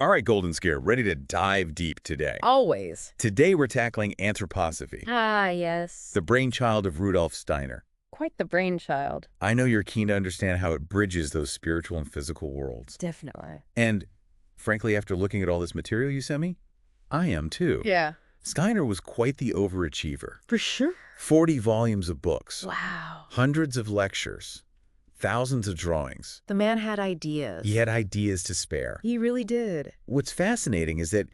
All right, Golden Scarab, ready to dive deep today. Always. Today we're tackling Anthroposophy, Ah, yes. the brainchild of Rudolf Steiner. Quite the brainchild. I know you're keen to understand how it bridges those spiritual and physical worlds. Definitely. And, frankly, after looking at all this material you sent me, I am too. Yeah. Steiner was quite the overachiever. For sure. 40 volumes of books. Wow. Hundreds of lectures. Thousands of drawings. The man had ideas. He had ideas to spare. He really did. What's fascinating is that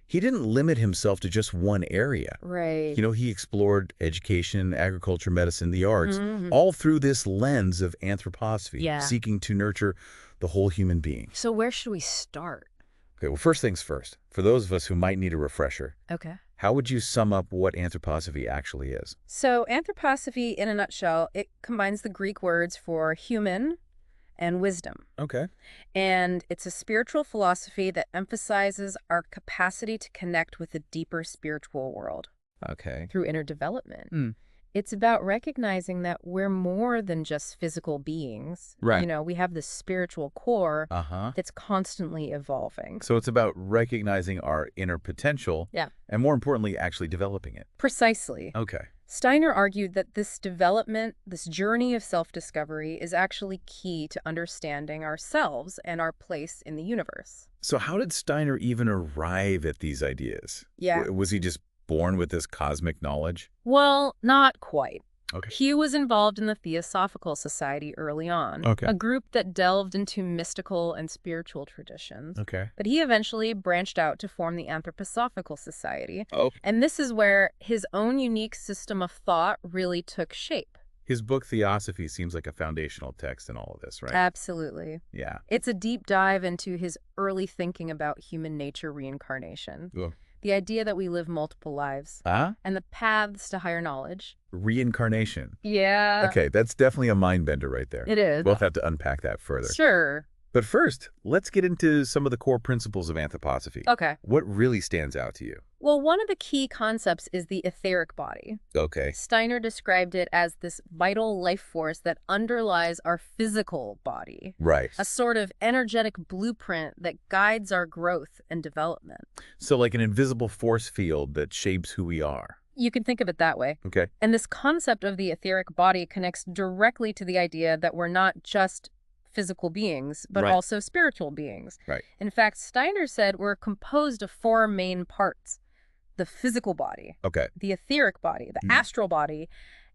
he didn't limit himself to just one area. Right. You know, he explored education, agriculture, medicine, the arts, Mm-hmm. all through this lens of anthroposophy, Yeah. seeking to nurture the whole human being. So where should we start? Okay, well, first things first. For those of us who might need a refresher, Okay. how would you sum up what anthroposophy actually is? So anthroposophy, in a nutshell, it combines the Greek words for human and wisdom. Okay. And it's a spiritual philosophy that emphasizes our capacity to connect with the deeper spiritual world Okay. through inner development. Mm. It's about recognizing that we're more than just physical beings. Right. You know, we have this spiritual core Uh-huh. that's constantly evolving. So it's about recognizing our inner potential. Yeah. And more importantly, actually developing it. Precisely. Okay. Steiner argued that this development, this journey of self-discovery, is actually key to understanding ourselves and our place in the universe. So how did Steiner even arrive at these ideas? Yeah. Was he just born with this cosmic knowledge? Well, not quite. Okay. He was involved in the Theosophical Society early on, Okay. a group that delved into mystical and spiritual traditions. Okay. But he eventually branched out to form the Anthroposophical Society. Oh. And this is where his own unique system of thought really took shape. His book Theosophy seems like a foundational text in all of this, right? Absolutely. Yeah. It's a deep dive into his early thinking about human nature reincarnation. Ugh. The idea that we live multiple lives. Ah? And the paths to higher knowledge. Reincarnation. Yeah. Okay, that's definitely a mind bender right there. It is. We'll have to unpack that further. Sure. But first, let's get into some of the core principles of anthroposophy. Okay. What really stands out to you? Well, one of the key concepts is the etheric body. Okay. Steiner described it as this vital life force that underlies our physical body, Right. a sort of energetic blueprint that guides our growth and development. So like an invisible force field that shapes who we are. You can think of it that way. Okay. And this concept of the etheric body connects directly to the idea that we're not just physical beings, but Right. also spiritual beings. Right. In fact, Steiner said we're composed of four main parts: the physical body, Okay. the etheric body, the astral body,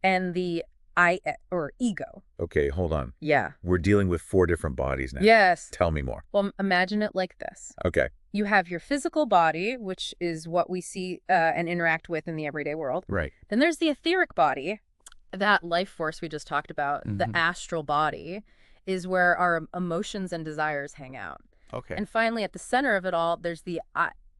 and the or ego. Okay, hold on. Yeah. We're dealing with 4 different bodies now. Yes. Tell me more. Well, imagine it like this. Okay. You have your physical body, which is what we see and interact with in the everyday world. Right. Then there's the etheric body, that life force we just talked about. The Mhm. astral body is where our emotions and desires hang out. Okay. And finally, at the center of it all, there's the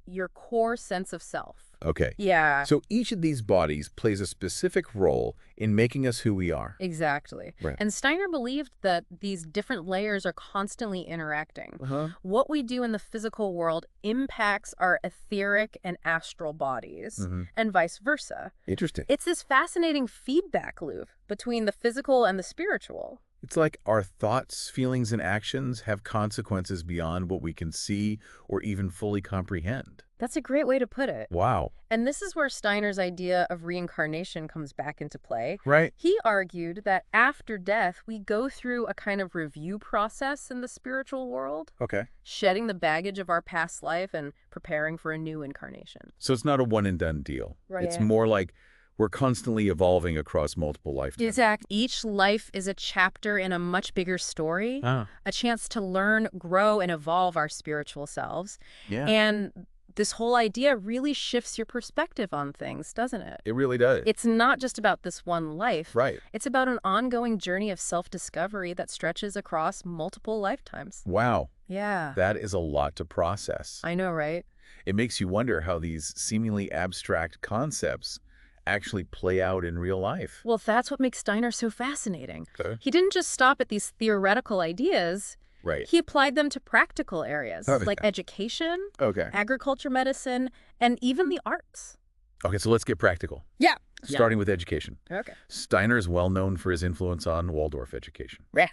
your core sense of self. Okay. Yeah. So each of these bodies plays a specific role in making us who we are. Exactly. Right. And Steiner believed that these different layers are constantly interacting. Uh-huh. What we do in the physical world impacts our etheric and astral bodies, Mhm. and vice versa. Interesting. It's this fascinating feedback loop between the physical and the spiritual. It's like our thoughts, feelings, and actions have consequences beyond what we can see or even fully comprehend. That's a great way to put it. Wow. And this is where Steiner's idea of reincarnation comes back into play. Right? He argued that after death, we go through a kind of review process in the spiritual world, Okay. shedding the baggage of our past life and preparing for a new incarnation. So it's not a one-and-done deal. Right. It's more like we're constantly evolving across multiple lifetimes. Exactly. Each life is a chapter in a much bigger story, Ah, a chance to learn, grow, and evolve our spiritual selves. yeah. And this whole idea really shifts your perspective on things, doesn't it? It really does. It's not just about this one life. Right. It's about an ongoing journey of self-discovery that stretches across multiple lifetimes. Wow. Yeah. That is a lot to process. I know, right? It makes you wonder how these seemingly abstract concepts actually play out in real life. Well, that's what makes Steiner so fascinating. Okay. He didn't just stop at these theoretical ideas. Right. He applied them to practical areas Oh, like yeah. education, Okay. agriculture, medicine, and even the arts. Okay, so let's get practical. Yeah. Starting with education. Okay. Steiner is well known for his influence on Waldorf education. Yeah.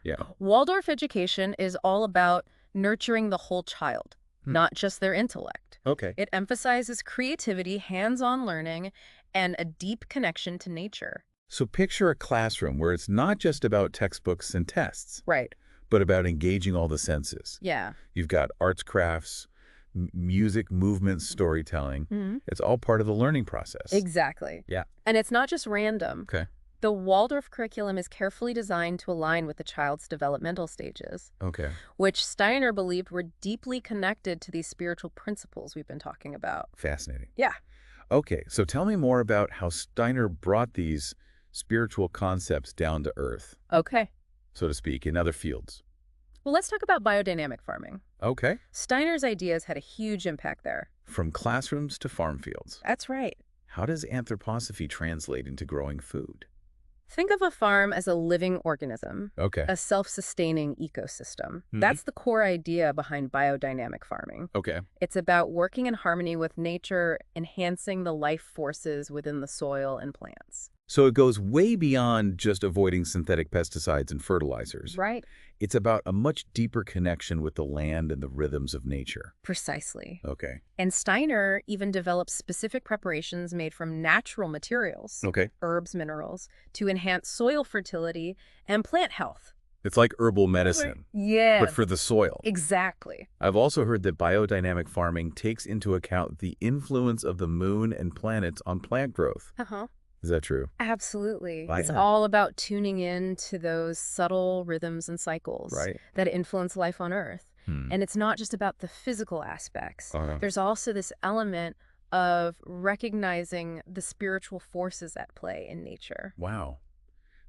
Yeah. Waldorf education is all about nurturing the whole child. not just their intellect. Okay. It emphasizes creativity, hands-on learning, and a deep connection to nature. So picture a classroom where it's not just about textbooks and tests, Right. but about engaging all the senses. Yeah. You've got arts, crafts, music, movement, storytelling. Mhm. It's all part of the learning process. Exactly. Yeah. And it's not just random. Okay. The Waldorf curriculum is carefully designed to align with the child's developmental stages, Okay. which Steiner believed were deeply connected to these spiritual principles we've been talking about. Fascinating. Yeah. Okay, so tell me more about how Steiner brought these spiritual concepts down to earth, Okay. so to speak, in other fields. Well, let's talk about biodynamic farming. Okay. Steiner's ideas had a huge impact there. From classrooms to farm fields. That's right. How does anthroposophy translate into growing food? Think of a farm as a living organism, Okay. a self-sustaining ecosystem. Mhm. That's the core idea behind biodynamic farming. Okay. It's about working in harmony with nature, enhancing the life forces within the soil and plants. So it goes way beyond just avoiding synthetic pesticides and fertilizers. Right. It's about a much deeper connection with the land and the rhythms of nature. Precisely. Okay. And Steiner even developed specific preparations made from natural materials, Okay. herbs, minerals, to enhance soil fertility and plant health. It's like herbal medicine, Yeah. but for the soil. Exactly. I've also heard that biodynamic farming takes into account the influence of the moon and planets on plant growth. Uh-huh. Is that true? Absolutely. Right. It's all about tuning in to those subtle rhythms and cycles Right. that influence life on Earth. Hmm. And it's not just about the physical aspects. Uh-huh. There's also this element of recognizing the spiritual forces at play in nature. Wow.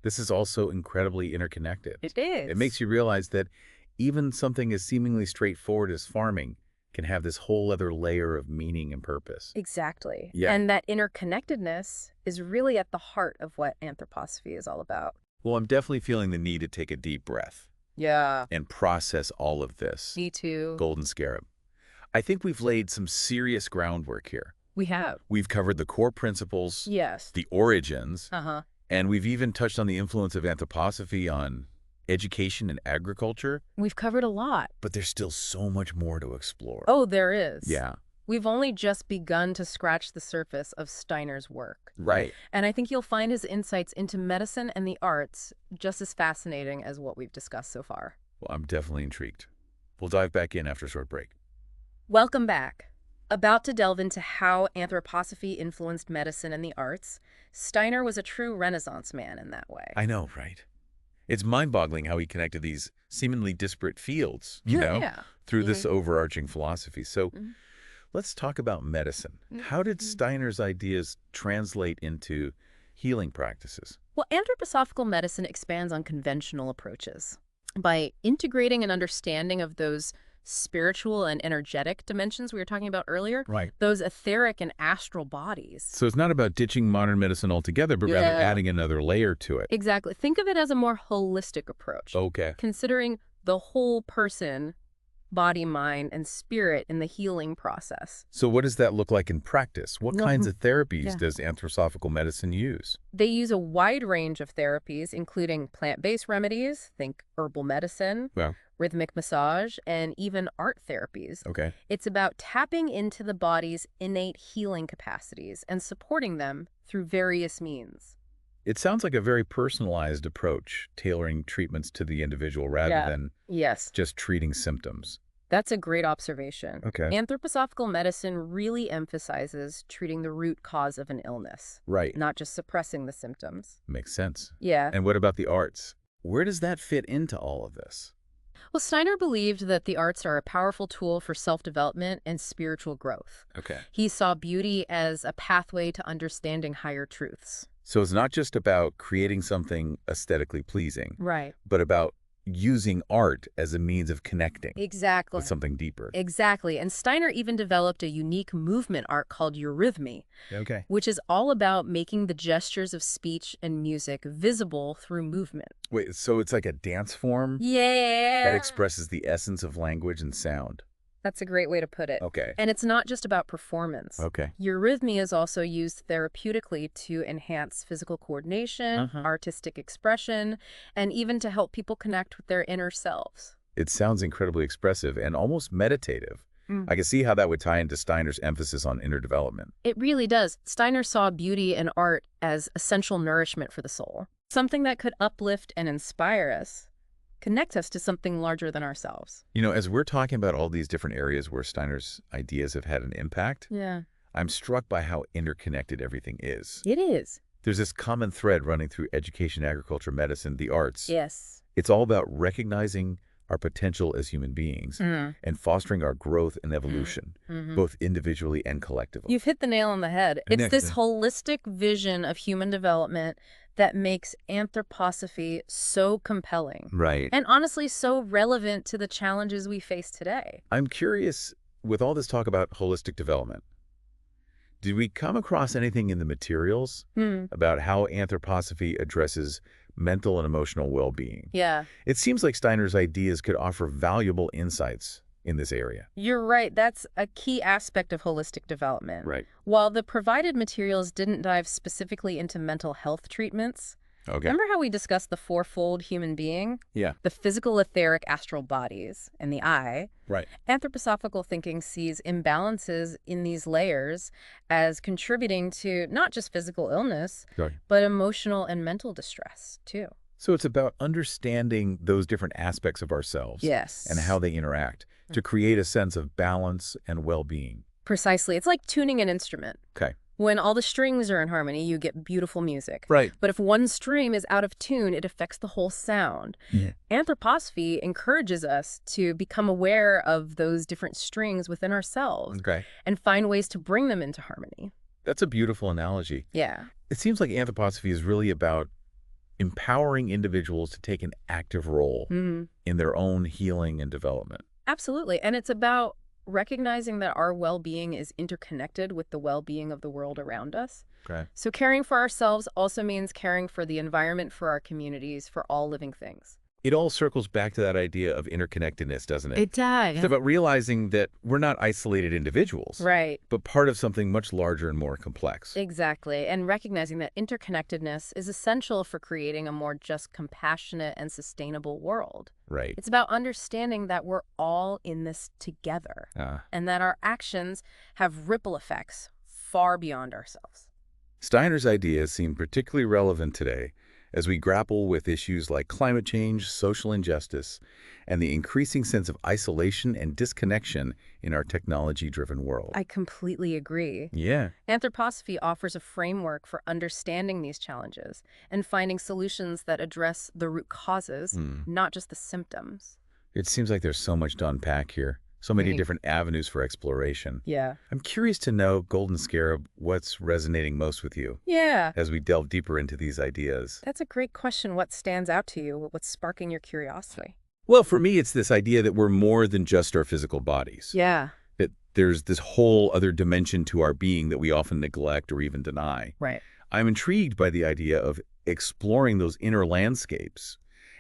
This is also incredibly interconnected. It is. It makes you realize that even something as seemingly straightforward as farming can have this whole other layer of meaning and purpose. Exactly. Yeah. And that interconnectedness is really at the heart of what anthroposophy is all about. Well, I'm definitely feeling the need to take a deep breath Yeah. and process all of this. Me too. Golden Scarab. I think we've laid some serious groundwork here. We have. We've covered the core principles, Yes. the origins, Uh-huh. and we've even touched on the influence of anthroposophy on education and agriculture, We've covered a lot. but there's still so much more to explore. Oh, there is. Yeah. We've only just begun to scratch the surface of Steiner's work. Right. And I think you'll find his insights into medicine and the arts just as fascinating as what we've discussed so far. Well, I'm definitely intrigued. We'll dive back in after a short break. Welcome back. About to delve into how anthroposophy influenced medicine and the arts, Steiner was a true Renaissance man in that way. I know, right? It's mind-boggling how he connected these seemingly disparate fields, you know, Yeah. through this overarching philosophy. So let's talk about medicine. How did Steiner's ideas translate into healing practices? Well, anthroposophical medicine expands on conventional approaches. By integrating an understanding of those spiritual and energetic dimensions we were talking about earlier, Right. those etheric and astral bodies. So it's not about ditching modern medicine altogether, but rather adding another layer to it. Exactly. Think of it as a more holistic approach, Okay. considering the whole person, body, mind, and spirit in the healing process. So what does that look like in practice? What kinds of therapies Yeah. does anthroposophical medicine use? They use a wide range of therapies, including plant-based remedies, think herbal medicine, Well, rhythmic massage, and even art therapies. okay. It's about tapping into the body's innate healing capacities and supporting them through various means. It sounds like a very personalized approach, tailoring treatments to the individual rather than Yes, just treating symptoms. that's a great observation. Okay. Anthroposophical medicine really emphasizes treating the root cause of an illness, Right. not just suppressing the symptoms. Makes sense. Yeah. And what about the arts? Where does that fit into all of this? Well, Steiner believed that the arts are a powerful tool for self-development and spiritual growth. Okay. He saw beauty as a pathway to understanding higher truths. So it's not just about creating something aesthetically pleasing, Right. but about using art as a means of connecting Exactly. with something deeper. Exactly. And Steiner even developed a unique movement art called Eurythmy, Okay. which is all about making the gestures of speech and music visible through movement. Wait, so it's like a dance form Yeah. that expresses the essence of language and sound. That's a great way to put it. Okay. And it's not just about performance. Okay. Eurythmy is also used therapeutically to enhance physical coordination, artistic expression, and even to help people connect with their inner selves. It sounds incredibly expressive and almost meditative. Mm. I can see how that would tie into Steiner's emphasis on inner development. It really does. Steiner saw beauty and art as essential nourishment for the soul, something that could uplift and inspire us, connect us to something larger than ourselves. You know, as we're talking about all these different areas where Steiner's ideas have had an impact, Yeah. I'm struck by how interconnected everything is. It is. There's this common thread running through education, agriculture, medicine, the arts. Yes. It's all about recognizing our potential as human beings and fostering our growth and evolution, both individually and collectively. You've hit the nail on the head. It's this holistic vision of human development that makes anthroposophy so compelling. Right. And honestly, so relevant to the challenges we face today. I'm curious, with all this talk about holistic development, did we come across anything in the materials about how anthroposophy addresses mental and emotional well-being? Yeah. It seems like Steiner's ideas could offer valuable insights in this area. You're right. That's a key aspect of holistic development. Right. While the provided materials didn't dive specifically into mental health treatments, Okay. remember how we discussed the fourfold human being? Yeah. The physical, etheric, astral bodies, and the I. Right. Anthroposophical thinking sees imbalances in these layers as contributing to not just physical illness, but emotional and mental distress, too. So it's about understanding those different aspects of ourselves Yes. and how they interact to create a sense of balance and well-being. Precisely. It's like tuning an instrument. Okay. When all the strings are in harmony, you get beautiful music. Right. But if one string is out of tune, it affects the whole sound. Yeah. Anthroposophy encourages us to become aware of those different strings within ourselves Okay. and find ways to bring them into harmony. That's a beautiful analogy. Yeah. It seems like anthroposophy is really about empowering individuals to take an active role in their own healing and development. Absolutely. And it's about recognizing that our well-being is interconnected with the well-being of the world around us. Okay. So caring for ourselves also means caring for the environment, for our communities, for all living things. It all circles back to that idea of interconnectedness, doesn't it? It does. It's about realizing that we're not isolated individuals, Right. but part of something much larger and more complex. Exactly. And recognizing that interconnectedness is essential for creating a more just, compassionate, and sustainable world. Right. It's about understanding that we're all in this together and that our actions have ripple effects far beyond ourselves. Steiner's ideas seem particularly relevant today as we grapple with issues like climate change, social injustice, and the increasing sense of isolation and disconnection in our technology-driven world. I completely agree. Yeah. Anthroposophy offers a framework for understanding these challenges and finding solutions that address the root causes, not just the symptoms. It seems like there's so much to unpack here. So many Right. different avenues for exploration. Yeah. I'm curious to know, Golden Scarab, what's resonating most with you Yeah. as we delve deeper into these ideas? That's a great question. What stands out to you? What's sparking your curiosity? Well, for me, it's this idea that we're more than just our physical bodies. Yeah. That there's this whole other dimension to our being that we often neglect or even deny. Right. I'm intrigued by the idea of exploring those inner landscapes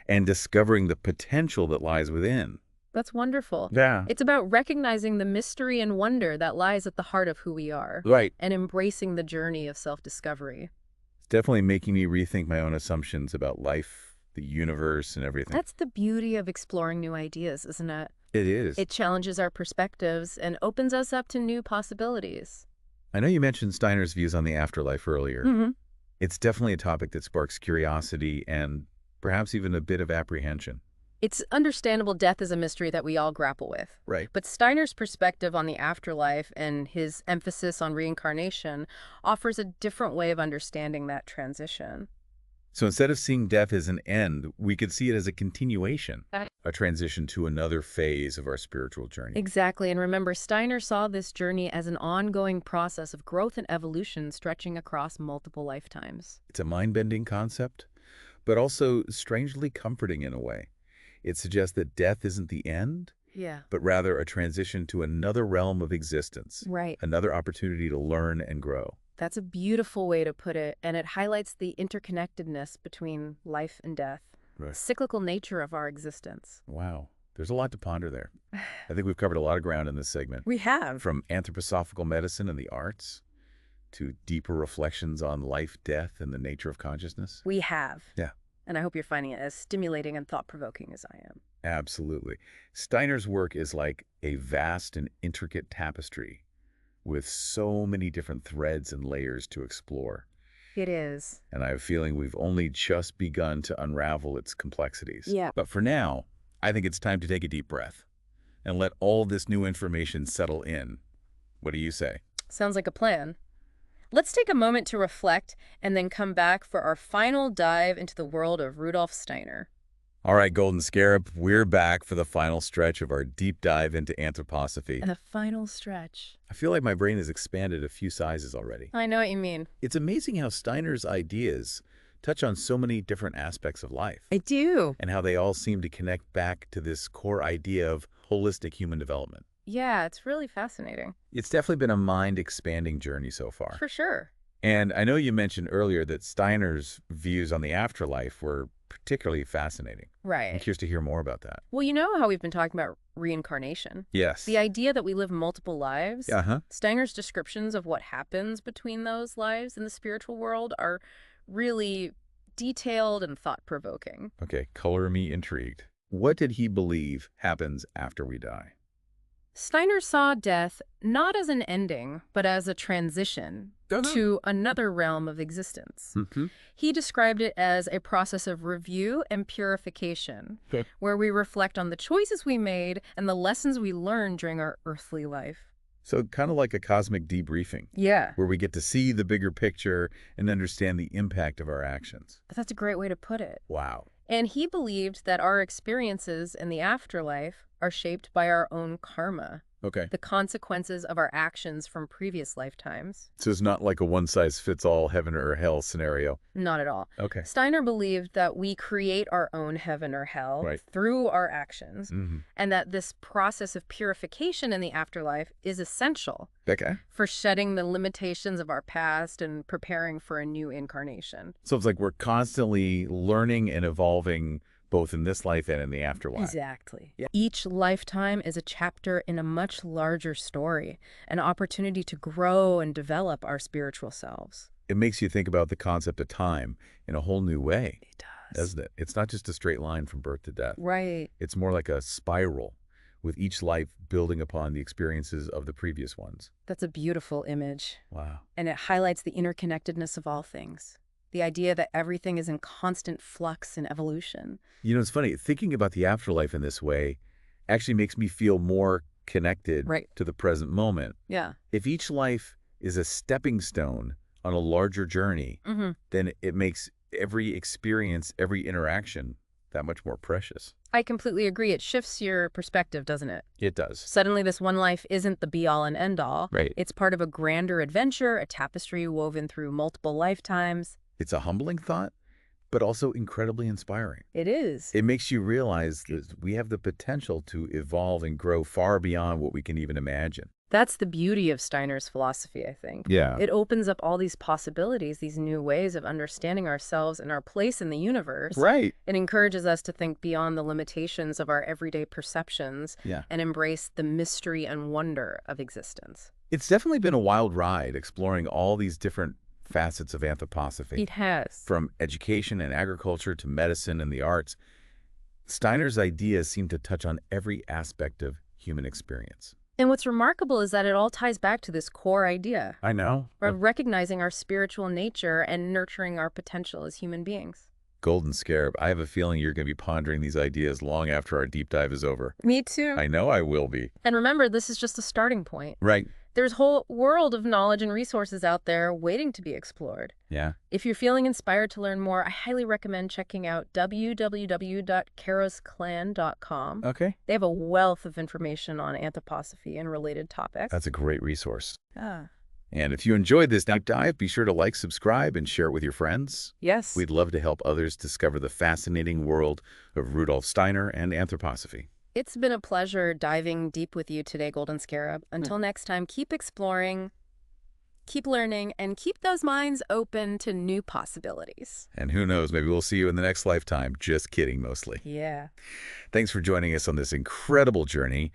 and discovering the potential that lies within. That's wonderful. Yeah. It's about recognizing the mystery and wonder that lies at the heart of who we are Right. and embracing the journey of self-discovery. It's definitely making me rethink my own assumptions about life, the universe, and everything. That's the beauty of exploring new ideas, isn't it? It is. It challenges our perspectives and opens us up to new possibilities. I know you mentioned Steiner's views on the afterlife earlier. It's definitely a topic that sparks curiosity and perhaps even a bit of apprehension. It's understandable death is a mystery that we all grapple with. Right. But Steiner's perspective on the afterlife and his emphasis on reincarnation offers a different way of understanding that transition. So instead of seeing death as an end, we could see it as a continuation, a transition to another phase of our spiritual journey. Exactly. And remember, Steiner saw this journey as an ongoing process of growth and evolution stretching across multiple lifetimes. It's a mind-bending concept, but also strangely comforting in a way. It suggests that death isn't the end, Yeah. but rather a transition to another realm of existence, Right. another opportunity to learn and grow. That's a beautiful way to put it, and it highlights the interconnectedness between life and death, the Right. cyclical nature of our existence. Wow. There's a lot to ponder there. I think we've covered a lot of ground in this segment. We have. From anthroposophical medicine and the arts to deeper reflections on life, death, and the nature of consciousness. We have. Yeah. And I hope you're finding it as stimulating and thought-provoking as I am. Absolutely. Steiner's work is like a vast and intricate tapestry with so many different threads and layers to explore. It is. And I have a feeling we've only just begun to unravel its complexities. Yeah. But for now, I think it's time to take a deep breath and let all this new information settle in. What do you say? Sounds like a plan. Let's take a moment to reflect and then come back for our final dive into the world of Rudolf Steiner. All right, Golden Scarab, we're back for the final stretch of our deep dive into anthroposophy. And the final stretch. I feel like my brain has expanded a few sizes already. I know what you mean. It's amazing how Steiner's ideas touch on so many different aspects of life I do. and how they all seem to connect back to this core idea of holistic human development. Yeah, it's really fascinating. It's definitely been a mind-expanding journey so far. For sure. And I know you mentioned earlier that Steiner's views on the afterlife were particularly fascinating. I'm Right. curious to hear more about that. Well, you know how we've been talking about reincarnation? Yes. The idea that we live multiple lives? Uh-huh. Steiner's descriptions of what happens between those lives in the spiritual world are really detailed and thought-provoking. Okay, color me intrigued. What did he believe happens after we die? Steiner saw death not as an ending, but as a transition to another realm of existence. Mm-hmm. He described it as a process of review and purification, Okay. where we reflect on the choices we made and the lessons we learned during our earthly life. So kind of like a cosmic debriefing, Yeah. where we get to see the bigger picture and understand the impact of our actions. That's a great way to put it. Wow. And he believed that our experiences in the afterlife are shaped by our own karma, Okay. the consequences of our actions from previous lifetimes. So it's not like a one-size-fits-all heaven or hell scenario. Not at all. Okay. Steiner believed that we create our own heaven or hell Right. through our actions, Mm-hmm. and that this process of purification in the afterlife is essential Okay. for shedding the limitations of our past and preparing for a new incarnation. So it's like we're constantly learning and evolving both in this life and in the afterlife. Exactly. Yeah. Each lifetime is a chapter in a much larger story, an opportunity to grow and develop our spiritual selves. It makes you think about the concept of time in a whole new way, It does. doesn't it? It's not just a straight line from birth to death. Right. It's more like a spiral, with each life building upon the experiences of the previous ones. That's a beautiful image, Wow. and it highlights the interconnectedness of all things. The idea that everything is in constant flux and evolution. You know, it's funny, thinking about the afterlife in this way actually makes me feel more connected Right. to the present moment. Yeah. If each life is a stepping stone on a larger journey, Mm-hmm. then it makes every experience, every interaction that much more precious. I completely agree. It shifts your perspective, doesn't it? It does. Suddenly, this one life isn't the be-all and end-all. Right. It's part of a grander adventure, a tapestry woven through multiple lifetimes. It's a humbling thought, but also incredibly inspiring. It is. It makes you realize that we have the potential to evolve and grow far beyond what we can even imagine. That's the beauty of Steiner's philosophy, I think. Yeah. It opens up all these possibilities, these new ways of understanding ourselves and our place in the universe. Right. It encourages us to think beyond the limitations of our everyday perceptions Yeah. and embrace the mystery and wonder of existence. It's definitely been a wild ride exploring all these different facets of anthroposophy. It has. From education and agriculture to medicine and the arts, Steiner's ideas seem to touch on every aspect of human experience. And what's remarkable is that it all ties back to this core idea I know. of recognizing our spiritual nature and nurturing our potential as human beings. Golden Scarab, I have a feeling you're going to be pondering these ideas long after our deep dive is over. Me too. I know I will be. And remember, this is just a starting point. Right. There's a whole world of knowledge and resources out there waiting to be explored. Yeah. If you're feeling inspired to learn more, I highly recommend checking out www.cairosclan.com. Okay. They have a wealth of information on anthroposophy and related topics. That's a great resource. Ah. And if you enjoyed this deep dive, be sure to like, subscribe, and share it with your friends. Yes. We'd love to help others discover the fascinating world of Rudolf Steiner and anthroposophy. It's been a pleasure diving deep with you today, Golden Scarab. Until next time, keep exploring, keep learning, and keep those minds open to new possibilities. And who knows, maybe we'll see you in the next lifetime. Just kidding, mostly. Yeah. Thanks for joining us on this incredible journey.